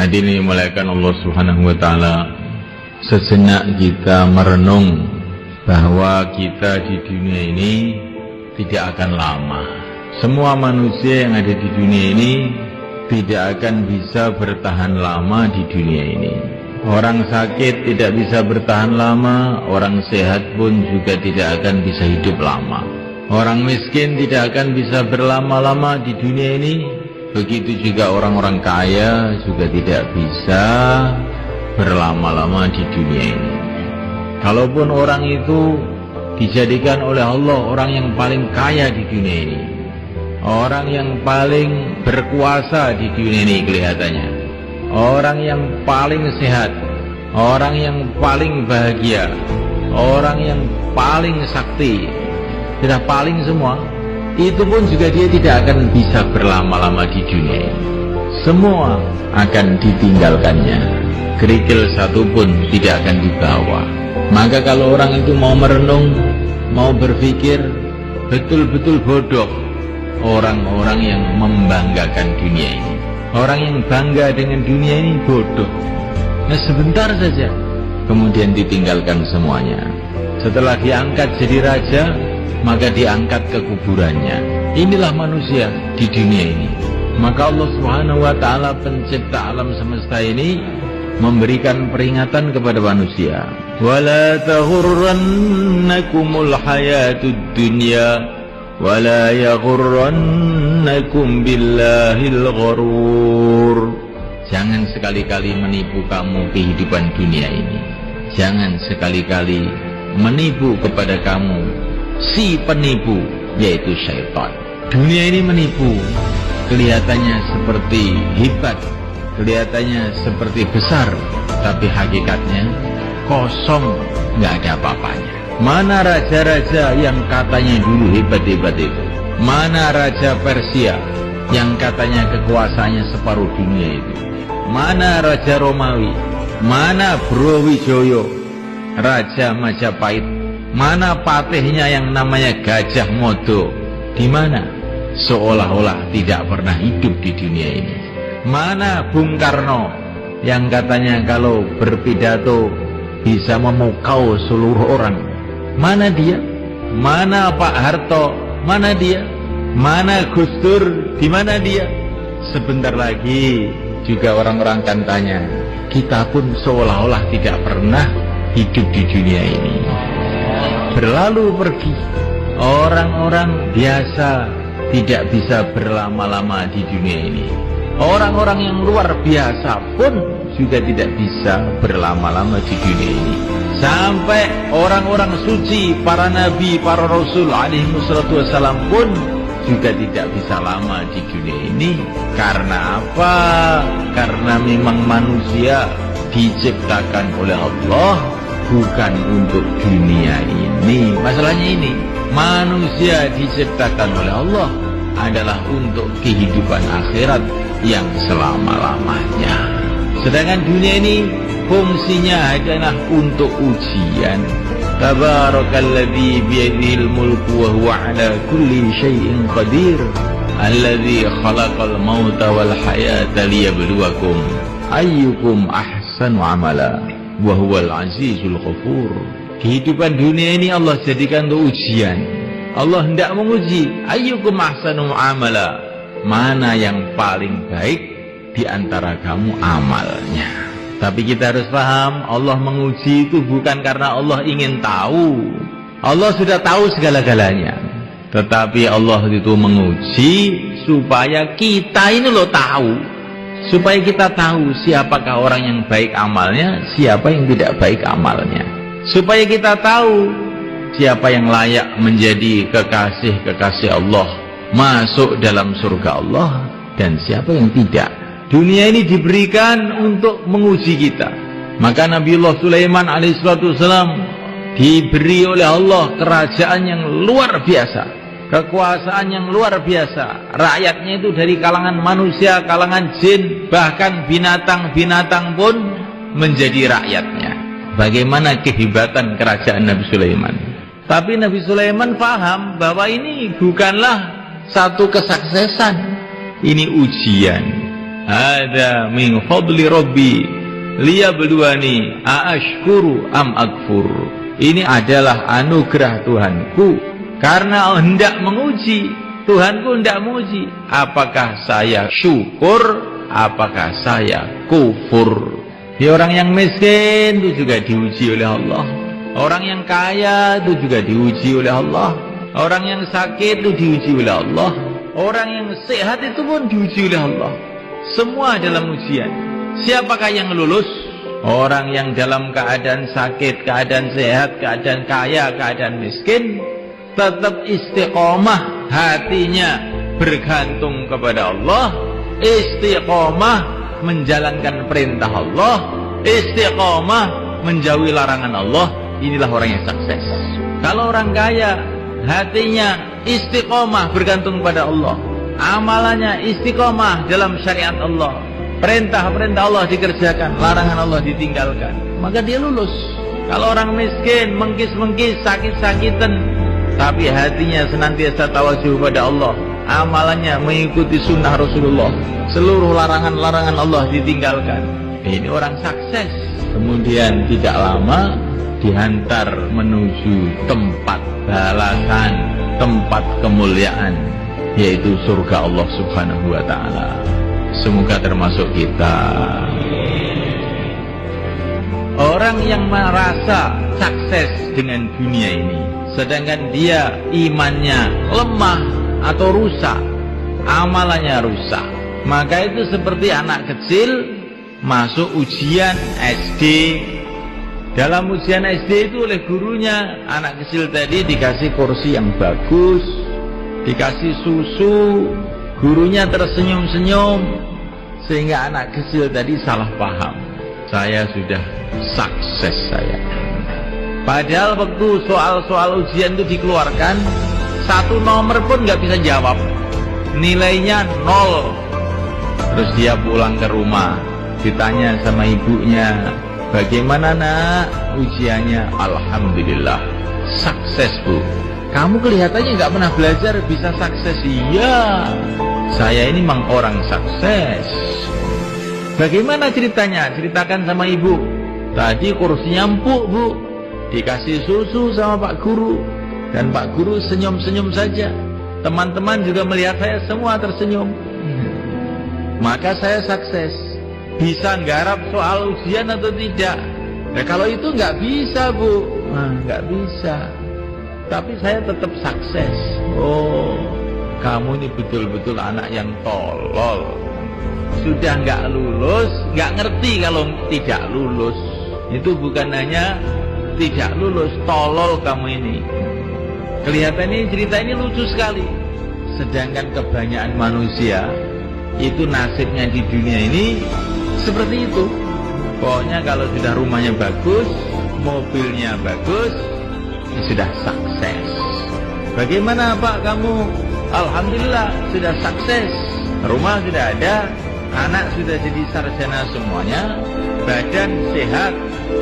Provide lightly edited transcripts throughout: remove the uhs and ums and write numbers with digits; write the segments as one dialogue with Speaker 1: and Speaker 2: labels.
Speaker 1: Hadirin dimuliakan Allah Subhanahu wa taala, sejenak kita merenung bahwa kita di dunia ini tidak akan lama. Semua manusia yang ada di dunia ini tidak akan bisa bertahan lama di dunia ini. Orang sakit tidak bisa bertahan lama, orang sehat pun juga tidak akan bisa hidup lama. Orang miskin tidak akan bisa berlama-lama di dunia ini. Begitu juga orang-orang kaya juga tidak bisa berlama-lama di dunia ini. Kalaupun orang itu dijadikan oleh Allah orang yang paling kaya di dunia ini, orang yang paling berkuasa di dunia ini kelihatannya, orang yang paling sehat, orang yang paling bahagia, orang yang paling sakti, sudah paling semua, itu pun juga dia tidak akan bisa berlama-lama di dunia ini. Semua akan ditinggalkannya, kerikil satu pun tidak akan dibawa. Maka kalau orang itu mau merenung, mau berpikir, betul-betul bodoh orang-orang yang membanggakan dunia ini. Orang yang bangga dengan dunia ini bodoh. Nah, sebentar saja kemudian ditinggalkan semuanya. Setelah diangkat jadi raja, maka diangkat ke kuburannya. Inilah manusia di dunia ini. Maka Allah Subhanahu wa taala, pencipta alam semesta ini, memberikan peringatan kepada manusia. Wala taghurrannakumul hayatud dunya wala yaghurrannakum billahil gharur. Jangan sekali-kali menipu kamu kehidupan dunia ini. Jangan sekali-kali menipu kepada kamu si penipu, yaitu syaitan. Dunia ini menipu, kelihatannya seperti hebat, kelihatannya seperti besar, tapi hakikatnya kosong, nggak ada apa-apanya. Mana raja-raja yang katanya dulu hebat-hebat itu? Mana raja Persia yang katanya kekuasaannya separuh dunia itu? Mana raja Romawi? Mana Brawijaya, raja Majapahit? Mana patihnya yang namanya Gajah Mada? Di mana? Seolah-olah tidak pernah hidup di dunia ini. Mana Bung Karno yang katanya kalau berpidato bisa memukau seluruh orang? Mana dia? Mana Pak Harto? Mana dia? Mana Gus Dur? Di mana dia? Sebentar lagi juga orang-orang akan tanya, kita pun seolah-olah tidak pernah hidup di dunia ini. Berlalu pergi, orang-orang biasa tidak bisa berlama-lama di dunia ini. Orang-orang yang luar biasa pun juga tidak bisa berlama-lama di dunia ini. Sampai orang-orang suci, para nabi, para rasul alaihi wassalatu wassalam pun juga tidak bisa lama di dunia ini. Karena apa? Karena memang manusia diciptakan oleh Allah bukan untuk dunia ini. Masalahnya ini, manusia diciptakan oleh Allah adalah untuk kehidupan akhirat yang selama-lamanya. Sedangkan dunia ini fungsinya adalah untuk ujian. Tabarakalladzi biyadihil mulku wa huwa ala kulli syai'in qadir. Alladzi khalaqal mauta wal hayata liyabluwakum ayyukum ahsanu amala wa huwal azizul ghafur. Kehidupan dunia ini Allah jadikan untuk ujian. Allah hendak menguji, ayyukum ahsanu amala, mana yang paling baik di antara kamu amalnya. Tapi kita harus paham, Allah menguji itu bukan karena Allah ingin tahu. Allah sudah tahu segala-galanya. Tetapi Allah itu menguji supaya kita ini loh tahu. Supaya kita tahu siapakah orang yang baik amalnya, siapa yang tidak baik amalnya. Supaya kita tahu siapa yang layak menjadi kekasih-kekasih Allah, masuk dalam surga Allah, dan siapa yang tidak. Dunia ini diberikan untuk menguji kita. Maka Nabiullah Sulaiman alaihissalam diberi oleh Allah kerajaan yang luar biasa, kekuasaan yang luar biasa. Rakyatnya itu dari kalangan manusia, kalangan jin, bahkan binatang-binatang pun menjadi rakyatnya. Bagaimana kehebatan kerajaan Nabi Sulaiman. Tapi Nabi Sulaiman paham bahwa ini bukanlah satu kesuksesan, ini ujian. Hada min fadli Rabbi liyabluwani aashkuru am akfur. Ini adalah anugerah Tuhanku karena hendak menguji. Tuhanku hendak menguji apakah saya syukur, apakah saya kufur. Ya, orang yang miskin itu juga diuji oleh Allah. Orang yang kaya itu juga diuji oleh Allah. Orang yang sakit itu diuji oleh Allah. Orang yang sehat itu pun diuji oleh Allah. Semua dalam ujian. Siapakah yang lulus? Orang yang dalam keadaan sakit, keadaan sehat, keadaan kaya, keadaan miskin, tetap istiqomah, hatinya bergantung kepada Allah, istiqomah menjalankan perintah Allah, istiqomah menjauhi larangan Allah. Inilah orang yang sukses. Kalau orang kaya, hatinya istiqomah bergantung pada Allah, amalannya istiqomah dalam syariat Allah, perintah-perintah Allah dikerjakan, larangan Allah ditinggalkan, maka dia lulus. Kalau orang miskin, mengkis-mengkis, sakit-sakitan, tapi hatinya senantiasa tawajuh pada Allah, amalannya mengikuti sunnah Rasulullah, seluruh larangan-larangan Allah ditinggalkan, ini orang sukses. Kemudian tidak lama dihantar menuju tempat balasan, tempat kemuliaan, yaitu surga Allah Subhanahu wa ta'ala. Semoga termasuk kita. Orang yang merasa sukses dengan dunia ini, sedangkan dia imannya lemah atau rusak, amalannya rusak, maka itu seperti anak kecil masuk ujian SD. Dalam ujian SD itu oleh gurunya, anak kecil tadi dikasih kursi yang bagus, dikasih susu, gurunya tersenyum-senyum, sehingga anak kecil tadi salah paham, saya sudah sukses saya. Padahal waktu soal-soal ujian itu dikeluarkan, satu nomor pun nggak bisa jawab, nilainya 0. Terus dia pulang ke rumah, ditanya sama ibunya, bagaimana nak ujiannya? Alhamdulillah sukses bu. Kamu kelihatannya nggak pernah belajar bisa sukses. Iya, saya ini memang orang sukses. Bagaimana ceritanya? Ceritakan sama ibu. Tadi kursinya empuk bu, dikasih susu sama Pak Guru, dan Pak Guru senyum-senyum saja. Teman-teman juga melihat saya semua tersenyum. Maka saya sukses. Bisa nggarap soal ujian atau tidak? Nah, kalau itu nggak bisa bu, nggak bisa. Tapi saya tetap sukses. Oh, kamu ini betul-betul anak yang tolol. Sudah nggak lulus, nggak ngerti kalau tidak lulus. Itu bukan hanya tidak lulus, tolol kamu ini. Kelihatan ini cerita ini lucu sekali. Sedangkan kebanyakan manusia itu nasibnya di dunia ini seperti itu. Pokoknya kalau sudah rumahnya bagus, mobilnya bagus, ya sudah sukses. Bagaimana Pak kamu? Alhamdulillah sudah sukses. Rumah sudah ada, anak sudah jadi sarjana semuanya, badan sehat,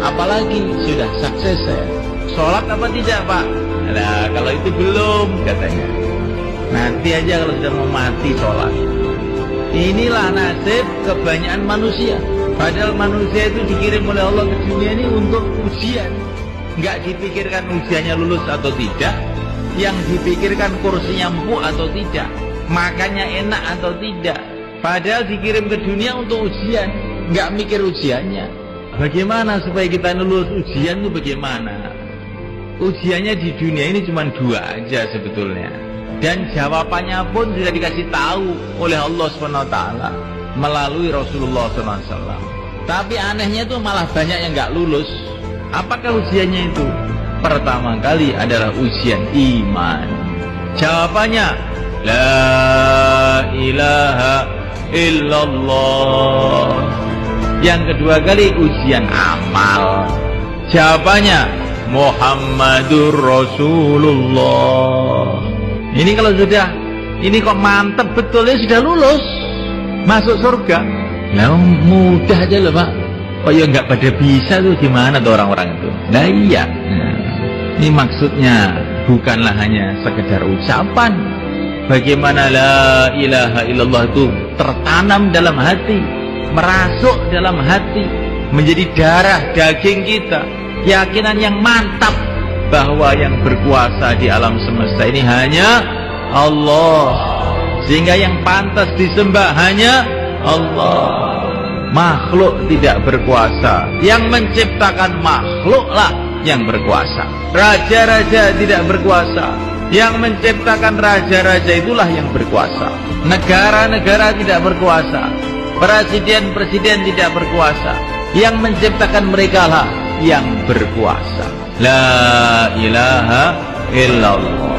Speaker 1: apalagi sudah sukses saya. Sholat apa tidak Pak? Nah kalau itu belum katanya. Nanti aja kalau sudah mau mati sholat. Inilah nasib kebanyakan manusia. Padahal manusia itu dikirim oleh Allah ke dunia ini untuk ujian. Nggak dipikirkan ujiannya lulus atau tidak, yang dipikirkan kursinya empuk atau tidak, makannya enak atau tidak. Padahal dikirim ke dunia untuk ujian, nggak mikir ujiannya. Bagaimana supaya kita lulus ujian itu bagaimana? Ujiannya di dunia ini cuma 2 aja sebetulnya. Dan jawabannya pun sudah dikasih tahu oleh Allah SWT melalui Rasulullah SAW. Tapi anehnya itu malah banyak yang nggak lulus. Apakah ujiannya itu? Pertama kali adalah ujian iman. Jawabannya La ilaha illallah. Yang kedua kali ujian amal. Jawabannya Muhammadur Rasulullah. Ini kalau sudah, ini kok mantep betul ya, sudah lulus masuk surga. Nah mudah aja loh Pak. Oh ya nggak pada bisa tuh, gimana tuh orang-orang itu? Nah iya. Ini maksudnya bukanlah hanya sekedar ucapan, bagaimana la ilaha illallah itu tertanam dalam hati, merasuk dalam hati, menjadi darah daging kita. Keyakinan yang mantap bahwa yang berkuasa di alam semesta ini hanya Allah, sehingga yang pantas disembah hanya Allah. Makhluk tidak berkuasa, yang menciptakan makhluklah yang berkuasa. Raja-raja tidak berkuasa, yang menciptakan raja-raja itulah yang berkuasa. Negara-negara tidak berkuasa, presiden-presiden tidak berkuasa, yang menciptakan mereka lah yang berkuasa. La ilaha illallah.